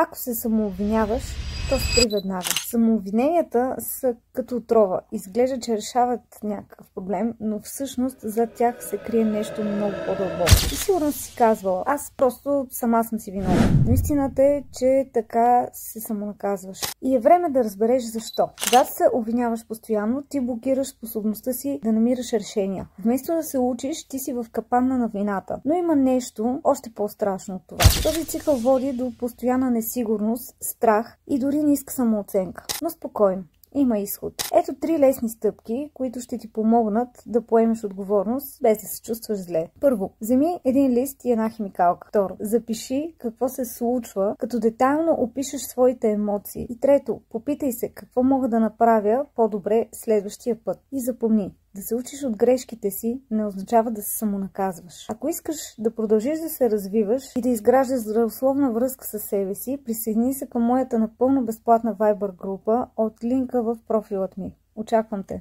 Ако се самообвиняваш, то спри веднага. Самообвиненията са като отрова. Изглежда, че решават някакъв проблем, но всъщност за тях се крие нещо много по-дълбоко. И сигурно си казвала, аз просто сама съм си виновна. Но истината е, че така се самонаказваш. И е време да разбереш защо. Когато се обвиняваш постоянно, ти блокираш способността си да намираш решения. Вместо да се учиш, ти си в капана на вината. Но има нещо още по-страшно от това. Този цикъл води до постоянна несигурност, страх и дори ниска самооценка. Но спокойно. Има изход. Ето 3 лесни стъпки, които ще ти помогнат да поемеш отговорност, без да се чувстваш зле. Първо, вземи един лист и една химикалка. Второ, запиши какво се случва, като детайлно опишеш своите емоции. И трето, попитай се какво мога да направя по-добре следващия път. И запомни, да се учиш от грешките си не означава да се самонаказваш. Ако искаш да продължиш да се развиваш и да изграждаш здравословна връзка със себе си, присъедини се към моята напълно безплатна Viber група от линка в профилът ми. Очаквам те!